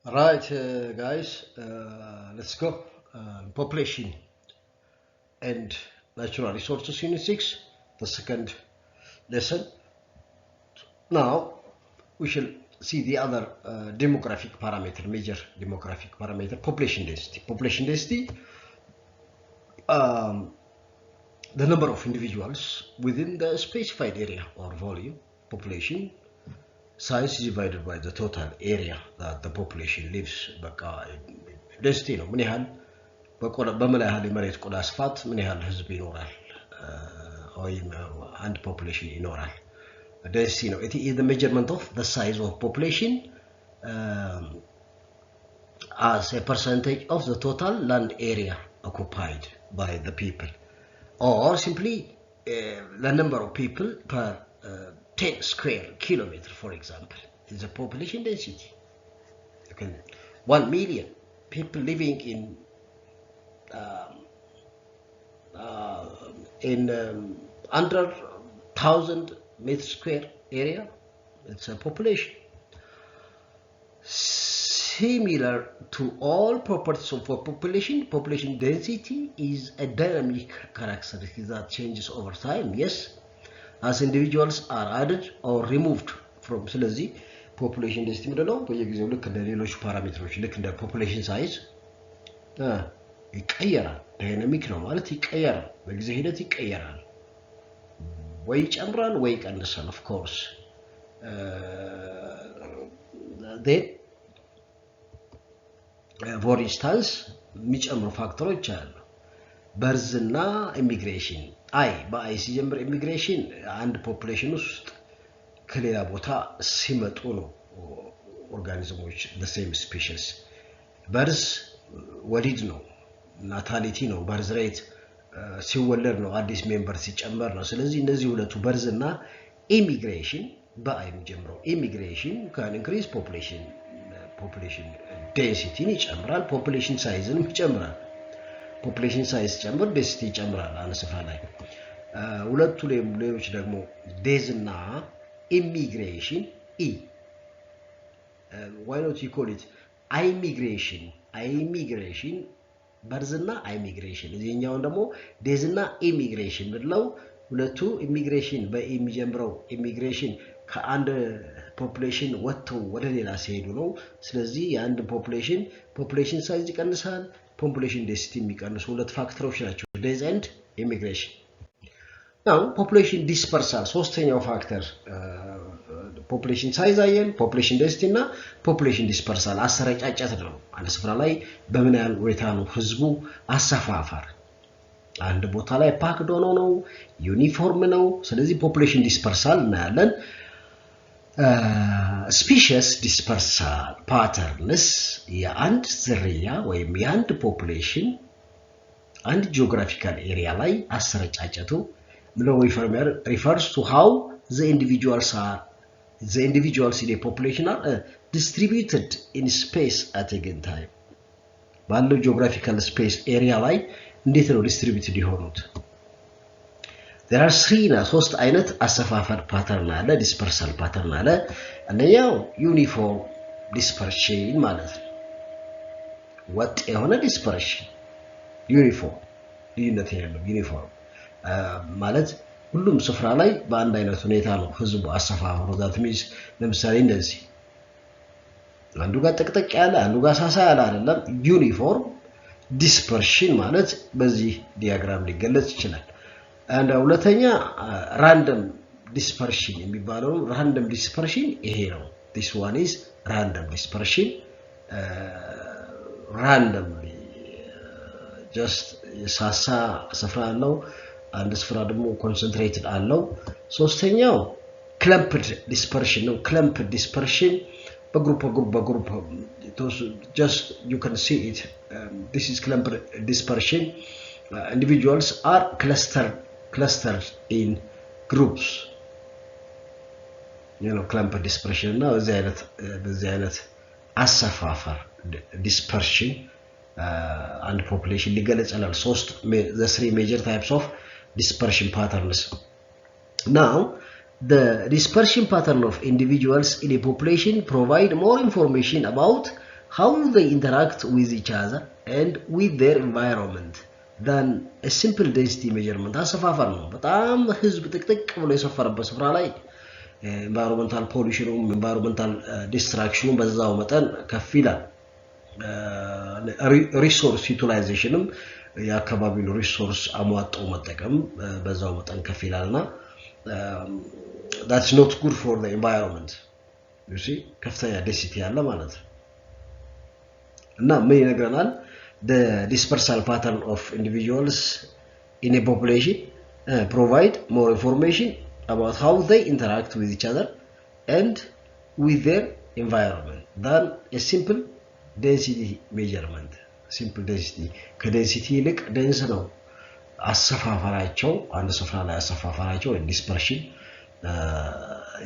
Right, guys, let's go. Population and natural resources unit 6, the second lesson. Now, we shall see the other demographic parameter, major demographic parameter, population density. Population density, the number of individuals within the specified area or volume, population, size is divided by the total area that the population lives. በቃ density ነው ምን ያህል በምን ያህል የመሬት ቆዳ ስፋት ምን ያህል ህዝብ ይኖራል ወይም አንድ population ይኖራል density ነው it is the measurement of the size of population as a percentage of the total land area occupied by the people or simply the number of people per 10 square kilometer, for example, is the population density. You can 1 million people living in 100,000 meter square area. It's a population. Similar to all properties of a population, population density is a dynamic characteristic that changes over time. Yes. As individuals are added or removed from ስለዚህ population density ምንድነው በየጊዜው ልክ እንደ ሌሎች ፓራሜትሮች ልክ እንደ population size ይቀየራል ዳይናሚክ ነው ማለት ይቀየራል በጊዜ ሂደት ይቀየራል ወይ ይጨምራል ወይ ይቀንሳል of course then for instance የሚጨምሩ ፋክተሮች አሉ በርዝና ኢሚግሬሽን በአይ ሲጀምር ኢሚግሬሽን አንድ ፖፑሌሽን ውስጥ ከሌላ ቦታ ሲመጡ ነው ኦርጋኒዝሞች the same species በርዝ ወሊድ ነው ናታሊቲ ነው በርዝ ሬት ሲወለድ ነው አዲስ ሜምበር ሲጨመር ነው ስለዚህ እነዚህ ሁለቱ በርዝና ኢሚግሬሽን በአይ የሚጀምረው ኢሚግሬሽን can increase population density ይጨምራል population size ይጨምራል population size ጨምር density ይጨምራል አንድ ስፍራ ላይ ሁለቱ ሌሎች ደግሞ days እና immigration why not you call it immigration በርዝና immigration እዚህኛው ደግሞ days እና immigration ብለው ሁለቱ immigration በኢሚጀምረው immigration ከአንድ population ወጥተው ወደ ሌላ ሲሄዱ ነው ስለዚህ የአንድ population size ይቀንሳል population density የሚቀንሱ ሁለት ፋክተሮች ናቸው days and immigration now population dispersal ሶስተኛው ፋክተር population size አየን population density እና population dispersal አሰረጫጨት ነው አንድ ስፍራ ላይ በምን ያህል ሁኔታ ነው ህዝቡ አሰፋፋር አንድ ቦታ ላይ ፓክድ ሆኖ ነው ዩኒፎርም ነው ስለዚህ population dispersal እናያለን species dispersal patterns የአንድ ዝርያ ወይም የአንድ population አንድ geographical area ላይ አሰረጫጨቱ ምለው refers to how the individuals in a population are distributed in space at a given time ባለው geographical space area ላይ እንዴት ነው distributed የሆኑት there are ሶስት አይነት አሰፋፈር ፓተርን አለ dispersal pattern አለ አንደኛው uniform dispersion ማለት ነው ወጥ የሆነ dispersion uniform ልዩነት የሌለው uniform ማለት ሁሉም ስፍራ ላይ በአንድ አይነት ሁኔታ ነው ህዝቡ አሰፋፈሩ that means ለምሳሌ እንደዚህ አንዱ ጋር ጥቅጥቅ ያለ አንዱ ጋር ሳሳ ያለ አይደለም uniform dispersion ማለት በዚህ ዲያግራም ሊገለጽ ይችላል and ሁለተኛ random dispersion የሚባለው random dispersion ይሄ ነው this one is random dispersion randomly just ሳሳ ስፍራ አለው አንድ ስፍራ ደግሞ concentrated አለው ሶስተኛው clumped dispersion ነው clumped dispersion በግሩፕ just you can see it this is clumped dispersion individuals are clustered in groups clumped dispersion now በዚህ አይነት አሰፋፈር dispersion and population ሊገለጽ ይችላል the three major types of dispersion patterns now the dispersion pattern of individuals in a population provide more information about how they interact with each other and with their environment than a simple density measurement አሰፋፈር ነው በጣም ህዝብ ጥቅጥቅ ብሎ የሰፈረበት ስፍራ ላይ environmental pollution environmental destruction በዛው መጠን ከፍ ይላል resource utilization የአካባቢው ሪሶርስ አሟጦ መጠቀም በዛው መጠን ከፍ ይላልና that's not good for the environment you see ከፍተኛ density ያለ ማለት ነው እና ምን ይነግረናል the dispersal pattern of individuals in a population provide more information about how they interact with each other and with their environment than a simple density measurement simple density ከdensity ይልቅ dense ነው አሰፋፈራቸው አንድ ስፍራ ላይ አሰፋፈራቸው dispersion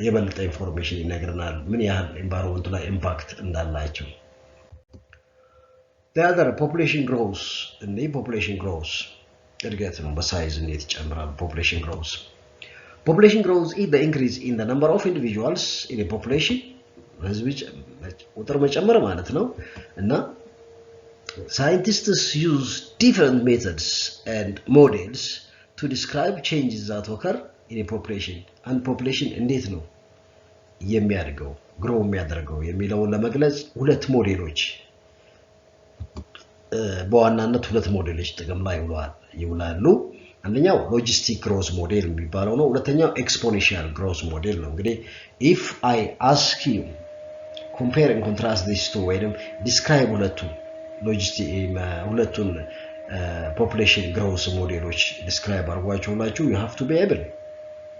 የበለጠ ኢንፎርሜሽን ይነግረናል ምን ያህል environment ላይ ኢምፓክት እንዳላቸው the other population grows and the population grows እድገት ነው በሳይዝ እንዴት ይጨምራል population grows is the increase in the number of individuals in a population ህዝብ ቁጥር መጨመር ማለት ነው እና scientists use different methods and models to describe changes that occur in a population and population እንዴት ነው የሚያድገው grow የሚያደርገው የሚለውን ለመግለጽ ሁለት ሞዴሎች በዋናነት ሁለት ሞዴሎች ጥቅም ላይ ይውላሉ አንደኛው ሎጂስቲክ ግሮዝ ሞዴል የሚባለው ነው ሁለተኛው ኤክስፖኔንሻል ግሮዝ ሞዴል ነው እንግዲህ if I ask you compare and contrast these two ወይንም describe ሁለቱን population growth modeሎች describe አርጓቸውላችሁ you have to be able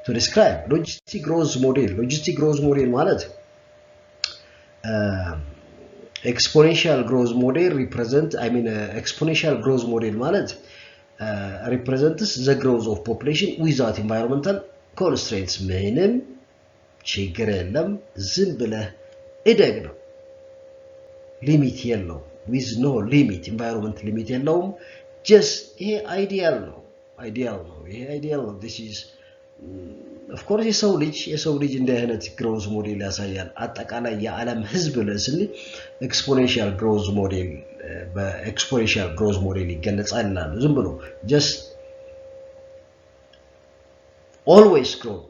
to describe logistic growth model ማለት exponential growth model exponential growth model ማለት represents the growth of population without environmental constraints ምንም ችግር የለም ዝም ብለህ እደግ ነው ሊሚት የለው with no limit environment limit የለውም just ይሄ ideal ነው this is of course የሰው ልጅ እንደ አይነት ግሮዝ ሞዴል ያሳያል አጠቃላይ የዓለም ህዝብ ለስል exponential growth model በexponential growth model ይገለጻል ዝም ብሎ just always grow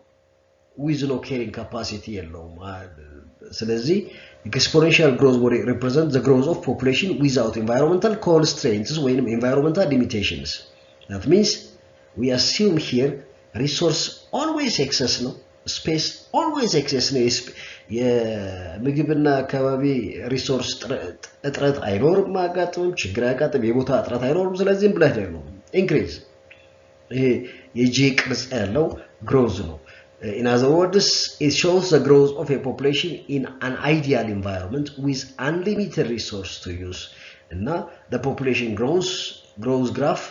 with no carrying capacity የለውም ስለዚህ exponential growth model represents the growth of population without environmental constraints or environmental limitations that means we assume here resource always excess no space always excess no የምግብና አካባቢ ሪሶርስ እጥረት አይኖርም ማጋጠም ችግር ያጋጠም የቦታ እጥረት አይኖርም ስለዚህ ብለህ ደግሞ ኢንክሪዝ ይሄ የጂ ቅርጽ ያለው growth ነው in other words it shows the growth of a population in an ideal environment with unlimited resource to use እና the population growth graph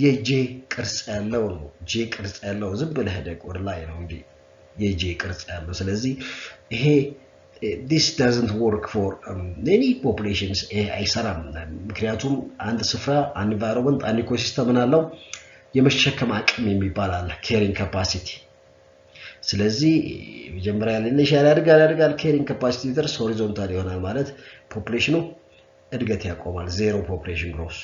የጂ ቅርጽ ያለው ነው ጂ ቅርጽ ያለው ዝም ብለህ ደቅ ወደ ላይ ነው እንዴ የጂ ቅርጽ ያለው ስለዚህ ይሄ this doesn't work for many populations አይሰራም ምክንያቱም አንድ ስፍራ አንድ environment አንድ ኢኮሲስተም አለው የመሸከም አቅም የሚባል አለ carrying capacity ስለዚህ መጀመሪያ ላይ ኢኒሺያል ያድጋል carrying capacity ድረስ horizontal ይሆናል ማለት ፖፑሌሽኑ እድገት ያቆማል zero population growth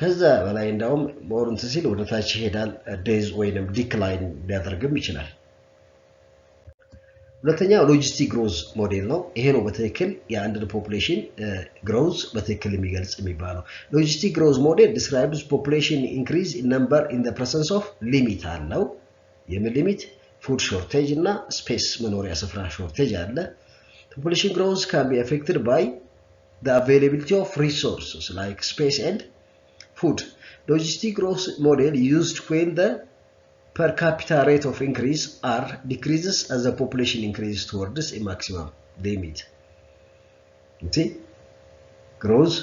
ከዛ በላይ እንዳውም ሞርንት ሲል ወደ ታች ይሄዳል ዴዝ ወይንም ዲክላይን ሊያደርግም ይችላል ሁለተኛው ሎጂስቲክ ግሮዝ ሞዴል ነው ይሄ ነው በትክክል የአንድ ፖፑሌሽን ግሮዝ በትክክል የሚገልጽ የሚባለው ሎጂስቲክ ግሮዝ ሞዴል describes population increase in number in the presence of limit አለው የምን ሊሚት food shortage እና space መኖሪያ ስፍራ shortage አለ population growth can be affected by the availability of resources like space and food logistic growth model used when the per capita rate of increase decreases as the population increases towards a maximum limit see growth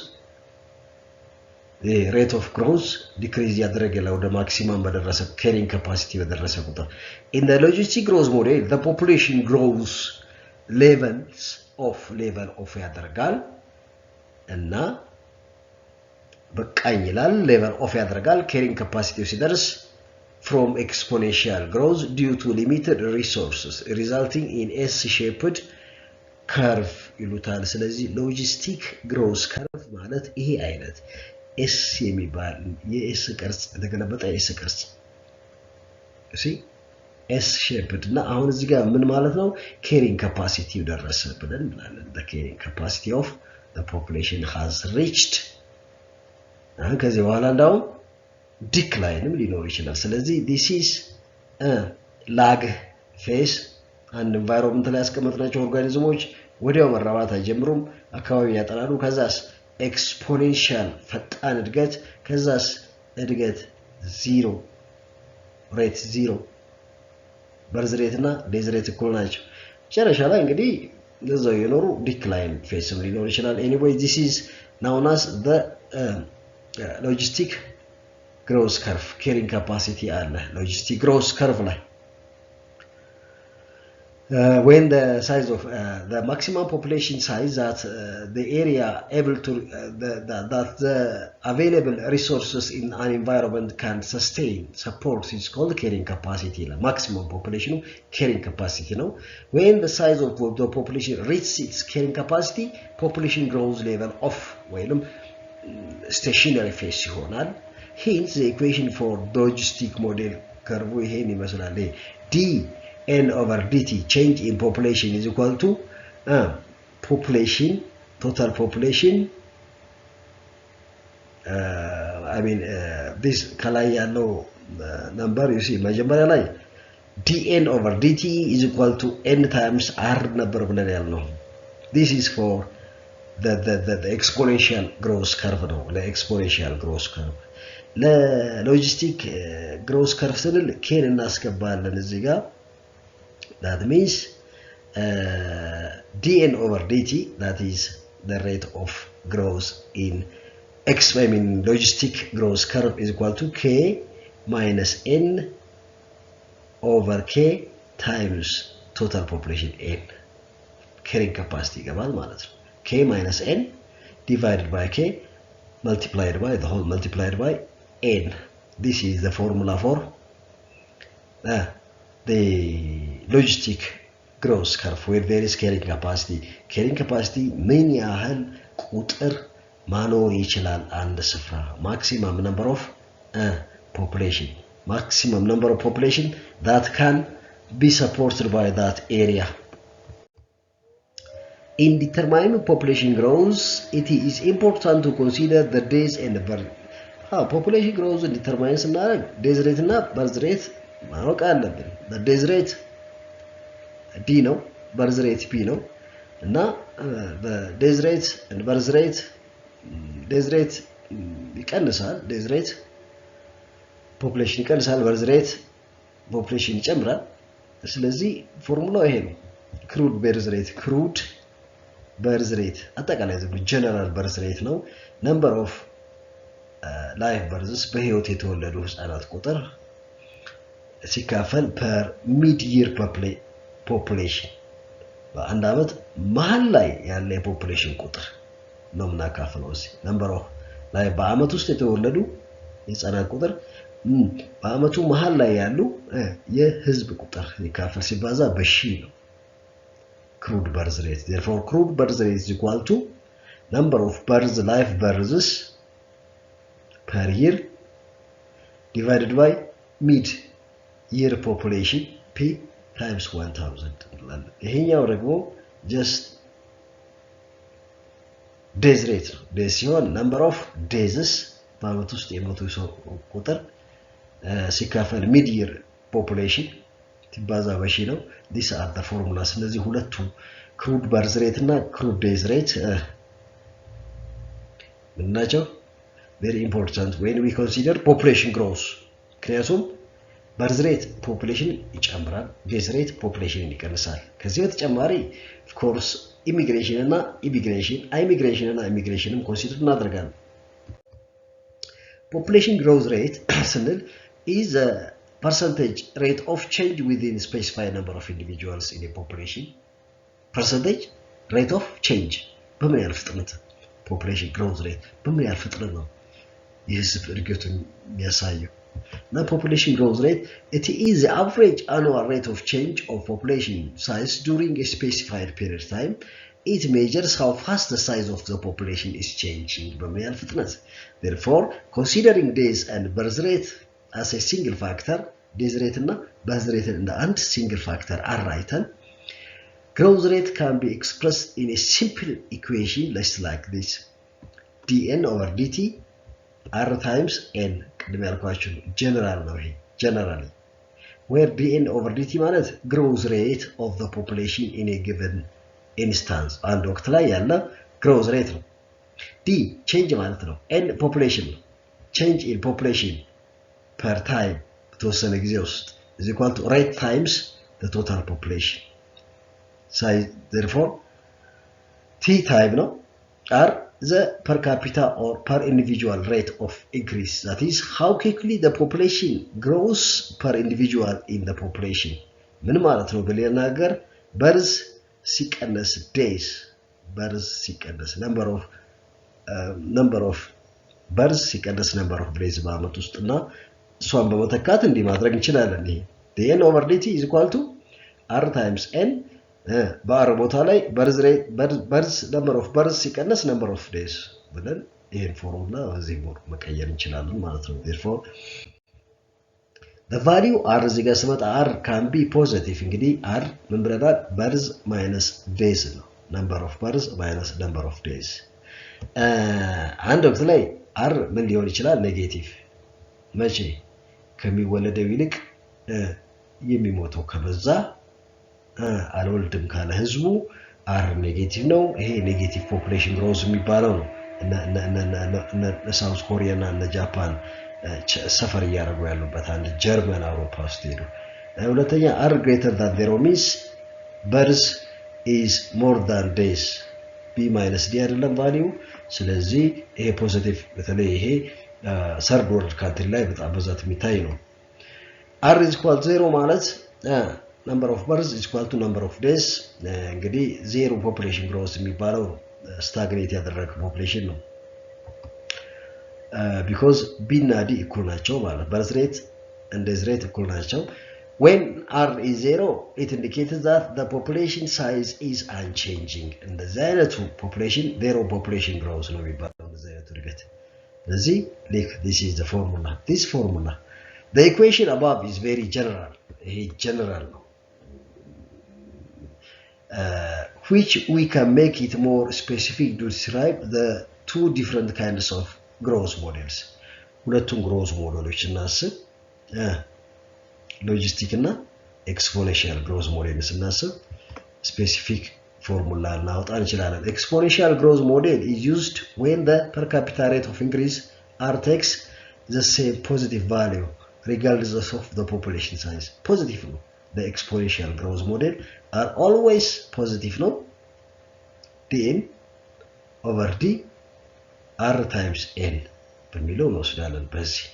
the rate of growth decrease ያደረገ ወደ maximum በደረሰ carrying capacity በደረሰ ቁጥር in the logistic growth model the population grows level of ያደርጋል እና በቃኝ ይላል level of ያደርጋል carrying capacity ሲደርስ from exponential growth due to limited resources resulting in S-shaped ከርቭ ይሉታል ስለዚህ ሎጂስቲክ ግሮስ ከርቭ ማለት ይሄ አይነት ኤስ የሚባል የኤስ ቅርጽ የተገለበጠ ኤስ ቅርጽ እሺ ኤስ ሼፕድ እና አሁን እዚህ ጋር ምን ማለት ነው carrying capacity ደረሰ ብለን እንላለን the carrying capacity of the population has reached ከዚህ በኋላ እንዳው ዲክላይንም ሊኖር ይችላል ስለዚህ this is a lag phase and environment ላይ ያስቀመጥናቸው ኦርጋኒዝሞች ወዲያው መራባት አይጀምሩም አካባቢ ያጠናሉ ከዛስ exponential ፈጣን እድገት ከዛስ እድገት 0 ሬት 0 በርዝ ሬት እና ዴዝ ሬት እኩል ናቸው ጨረሻ ላይ እንግዲህ ለዛው የኖሩ ዲክላይን ፌስም ሊኖር ይችላል anyway this is known as the logistic growth curve carrying capacity አለ logistic growth curve ላይ when the size of the maximum population size that the area able to that the available resources in an environment can sustain support is called carrying capacity maximum population carrying capacity no when the size of the population reaches its carrying capacity population growth level of ወይንም stationary phase ይሆናል hence the equation for logistic model curve ይሄን ይመስላል d n over dt change in population is equal to population total population I mean this ከላይ ያለው number you see መጀመሪያ ላይ dn over dt is equal to n times r ነበር ብለን ያልነው this is for the exponential growth curve ነው ለexponential growth curve ለሎጂስቲክ growth curve ስንል ኬን እናስገባለን እዚህ ጋር that means dn over dt that is the rate of growth in I mean logistic growth curve is equal to k minus n over k times total population n carrying capacity ይገባል ማለት ነው k minus n divided by k multiplied by the whole multiplied by n this is the formula for the logistic growth curve where there is carrying capacity ምን ያህል ቁጥር ማኖር ይችላል አንድ ስፍራ maximum number of population that can be supported by that area in determining population growth it is important to consider the days and birth population growth determine ስናደርግ days rate እና birth rate ማወቅ አለብን the days rate d ነው birth rate p ነው እና the days rate and birth rate days rate ይቀንሳል days rate population ይቀንሳል birth rate population ይጨምራል ስለዚህ ፎርሙላው ይሄ ነው crude birth rate አጠቃላይ general birth rate ነው number of live births በህይወት የተወለዱ ህፃናት ቁጥር ሲካፈል per mid year population በአንድ አመት መሃል ላይ ያለ የፖፑሌሽን ቁጥር ነው ምናካፍለው እዚህ number of ላይ በአመት ውስጥ የተወለዱ የህፃናት ቁጥር በአመቱ መሃል ላይ ያሉ የህዝብ ቁጥር ይካፈል ሲባዛ በሺ ነው crude birth rate therefore crude birth rate is equal to number of live births per year divided by mid year population p times 1000 ይሄኛው ደግሞ just days rate days ሲሆን number of days በአመት ውስጥ የሞቱ ሰው ቁጥር ሲካፈል mid year population ሲባዛ በሺ ነው this are the formulas ስለዚህ ሁለቱ crude birth rate እና crude days rate ምናቸው very important when we consider population growth ምክንያቱም birth rate population ይጨምራል days rate population ይቀንሳል ከዚህ በተጨማሪ of course immigration እና immigration consider እናደርጋለን population growth rate ስንል is a percentage rate of change within specified number of individuals in a population percentage rate of change በምን ያህል ፍጥነት population growth rate በምን ያህል ፍጥነት ነው የህዝብ እድገቱን የሚያሳየው The population growth rate, it is the average annual rate of change of population size during a specified period of time. It measures how fast the size of the population is changing በሚያል ፍጥነት. Therefore, considering days and birth rate as a single factor, days rate እና birth rate እንደ አንድ single factor አራይተን growth rate can be expressed in a simple equation less like this. dn over dt r times n ቅድም ያልኳችሁ general ነው ይሄ generally, where dn over dt ማለት growth rate of the population in a given instance አንድ ወቅት ላይ ያለ growth rate ነው. d change ማለት ነው. n population ነው. change in population per time በተወሰነ ጊዜ ውስጥ is equal to rate times the total population size. Therefore t time ነው. r the per capita or per individual rate of increase, that is how quickly the population grows per individual in the population. ምን ማለት ነው በሌላ ነገር birth ሲቀነስ days, birth ሲቀነስ number of birth ሲቀነስ number of days በአመት ውስጥ እና እሷን በመተካት እንዲህ ማድረግ እንችላለን። ይሄ dn over dt is equal to r times n በአር ቦታ ላይ birth number of birth ሲቀነስ number of days ብለን ይሄን ፎርሙላ በዚህ ሞር መቀየር እንችላለን ማለት ነው። therefore the value r እዚህ ጋር ስመጣ r can be positive. እንግዲህ r ምን ብለናል? birth minus days ነው። number of birth minus number of days. አንድ ወቅት ላይ r ምን ሊሆን ይችላል? ኔጌቲቭ። መቼ? ከሚወለደው ይልቅ የሚሞተው ከበዛ አልወልድም ካለ ህዝቡ r ኔጌቲቭ ነው። ይሄ ኔጌቲቭ ፖፑሌሽን ግሮዝ የሚባለው ነው። እነ ሳውዝ ኮሪያ እና እነ ጃፓን ሰፈር እያደረጉ ያሉበት አንድ ጀርመን አውሮፓ ውስጥ ሄዱ። ሁለተኛ r greater than 0 means birth is more than days. b minus d አይደለም ቫልዩ። ስለዚህ ይሄ ፖዚቲቭ በተለይ ይሄ ሰርድ ወርልድ ካንትሪ ላይ በጣም በዛት የሚታይ ነው። r is equal to 0 ማለት number of births is equal to number of days. እንግዲህ ዜሮ ፖፑሌሽን ግሮዝ የሚባለው ስታግኔት ያደረገ ፖፑሌሽን ነው። because b እና d እኩል ናቸው ማለት birth rate and death rate እኩል ናቸው። when r is 0 it indicates that the population size is unchanging. እንደዚህ አይነቱ ፖፑሌሽን ዜሮ ፖፑሌሽን ግሮዝ ነው የሚባለው እንደዚህ አይነቱ እድገት። ስለዚህ this is the formula. This formula, the equation above is very general. ይሄ general ነው. Which we can make it more specific to describe the two different kinds of growth models. ሁለቱም growth ሞዴሎች እናስብ። ሎጂስቲክ እና ኤክስፖኔንሻል growth ሞዴል ስናስብ ስፔሲፊክ ፎርሙላ እናወጣ እንችላለን። ኤክስፖኔንሻል growth model is used when the per capita rate of increase r takes the same positive value regardless of the population size. Positive ነው. The exponential growth model are always positive ነው. dn over d r times n በሚለው እንወስዳለን። በዚህ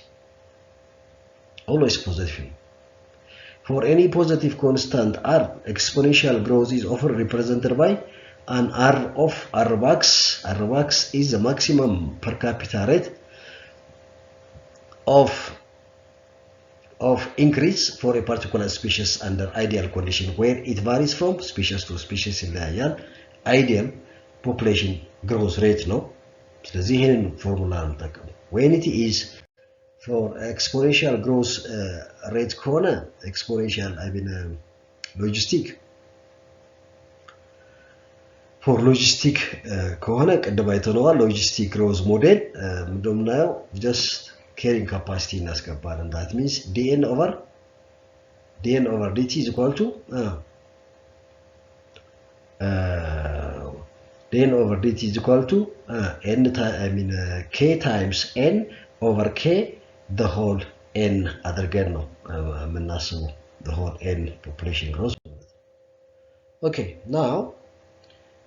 always positive ነው. For any positive constant r, exponential growth is often represented by an r of r max. R max is the maximum per capita rate of increase for a particular species under ideal condition, where it varies from species to species ይለያያል። ideal population growth rate ነው። ስለዚህ ይሄንን ፎርሙላ እንጠቀም። when it is for exponential growth rate ከሆነ exponential logistic for logistic ከሆነ ቅድም አይተነዋል። logistic growth model እንደምናየው just carrying capacity እናስገባለን. that means dn over dt is equal to dn over dt is equal to k times n over k the whole n አድርገን ነው የምናስበው the whole n population growth. okay, now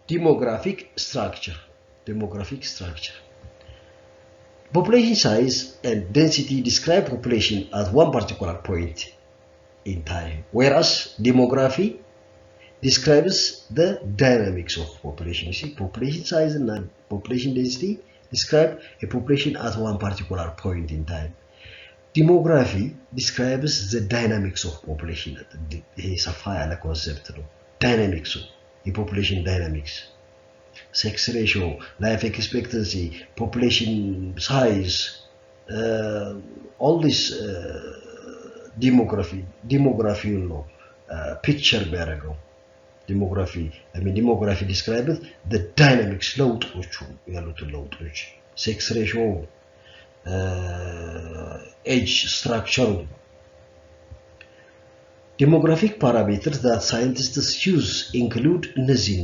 demographic structure. Population size and density describe population at one particular point in time, whereas demography describes the dynamics of population. You see, population size and population density describe a population at one particular point in time. Demography describes the dynamics of population. ይሄ ሰፋ ያለ ኮንሰፕት ነው። ዳይናሚክሱ የፖፑሌሽን ዳይናሚክስ sex ratio, life expectancy, population size, all this demography you know, picture ቢያደርገው demography describes the dynamics ለውጦቹ ያሉትን ለውጦች sex ratio, age structure. Demographic parameters that scientists use include እነዚህ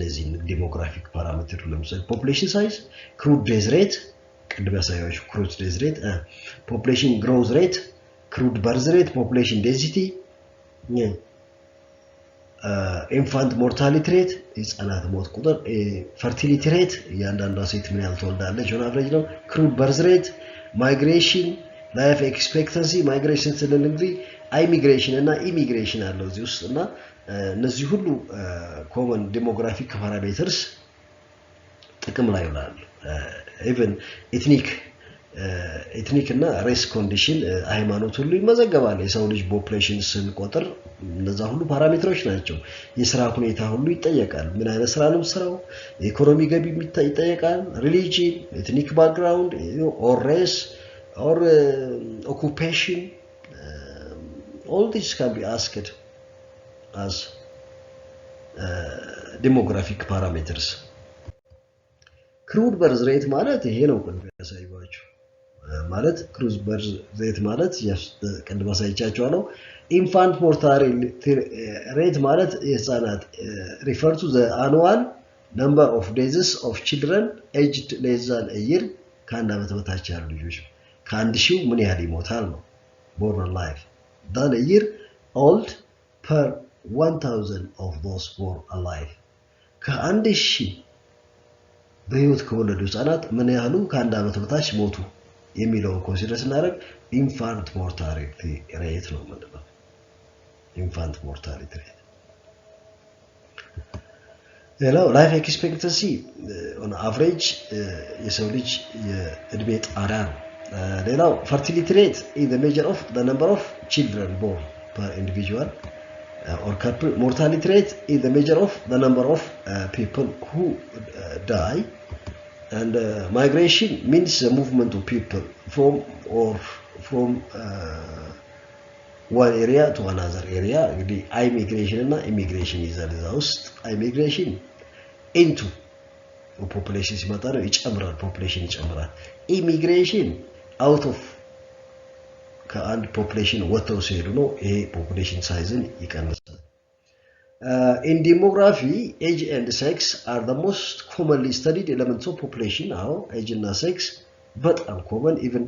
demographic parameters ለምሳሌ population size, crude death rate, crude death rate, population growth rate, crude birth rate, population density, infant mortality rate, ህፃናት ሞት ቁጥር, fertility rate, እያንዳንዷ ሴት ምን ያህል ትወልዳለች on average ነው, crude birth rate, migration, life expectancy, migration ስንል እንግዲህ immigration እና immigration አለው እዚህ ውስጥ እና እነዚህ ሁሉ common demographic parameters ጥቅም ላይ ይውላሉ። even ethnic እና race condition ሃይማኖት ሁሉ ይመዘገባል። የሰው ልጅ population ስንቆጥር እነዛ ሁሉ ፓራሜትሮች ናቸው። የሥራ ሁኔታ ሁሉ ይጠየቃል። ምን አይነት ስራ ነው የምትሰራው? ኢኮኖሚ ገቢ ይጠየቃል። religion, ethnic background, or race, or occupation. All this can be asked as demographic parameters. Crude birth rate ማለት ይሄ ነው ቅድም ያሳየኋችሁ ማለት crude birth rate ማለት ቅድም አሳይቻችኋለሁ። infant mortality rate ማለት የህፃናት refer to the annual number of deaths of children aged less than a year ከአንድ ዓመት በታች ያሉ ልጆች ከአንድ ሺው ምን ያህል ይሞታል ነው born alive than a year old per 1000 of those born alive. ከአንድ ሺህ በህይወት ከወለዱ ህፃናት ምን ያህሉ ከአንድ ዓመት በታች ሞቱ የሚለውን ኮንሲደር ስናደርግ infant mortality rate ነው ማለት ነው። infant mortality rate. ሌላው life expectancy on average የሰው ልጅ የእድሜ ጣሪያ ነው። ሌላው fertility rate is the measure of the number of children born per individual or couple. Mortality rate is the measure of the number of people who die. And migration means the movement of people from one area to another area. እንግዲህ immigration እና immigration ይዛል እዛ ውስጥ immigration into population ሲመጣ ነው ይጨምራል population ይጨምራል immigration out of ከአንድ population ወጥተው ሲሄዱ ነው ይሄ population size ይቀንሳል in demography age and sex are the most commonly studied elements of population now age እና sex በጣም common even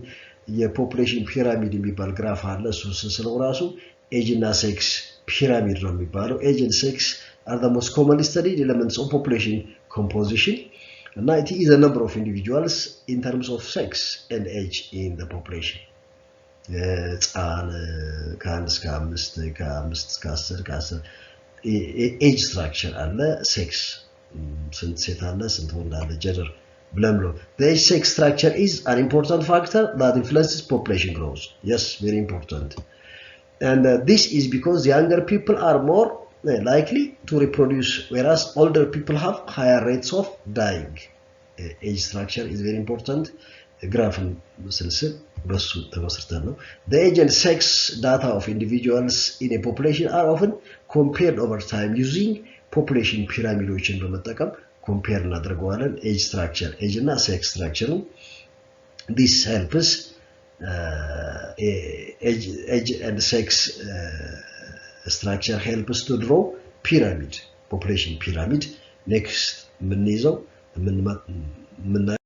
የፖፑሌሽን ፒራሚድ የሚባል ግራፍ አለ እሱ ስንስለው ራሱ age እና sex ፒራሚድ ነው የሚባለው age and sex are the most commonly studied elements of population composition. And it is the number of individuals in terms of sex and age in the population. ከአንድ እስከ አምስት እስከ 10 age structure አለ sex ስንት ሴት አለ ስንት ወንድ አለ gender ብለን ብሎ the age sex structure is an important factor that influences population growth. Yes, very important. And this is because younger people are more likely to reproduce whereas older people have higher rates of dying. Age structure is very important. Graph ስልስል በሱ ተመስርተን ነው the age and sex data of individuals in a population are often compared over time using population ፒራሚዶችን በመጠቀም compare እናደርገዋለን age structure age እና sex structure. This helps age and sex structure helps to draw pyramid population pyramid. Next የምንይዘው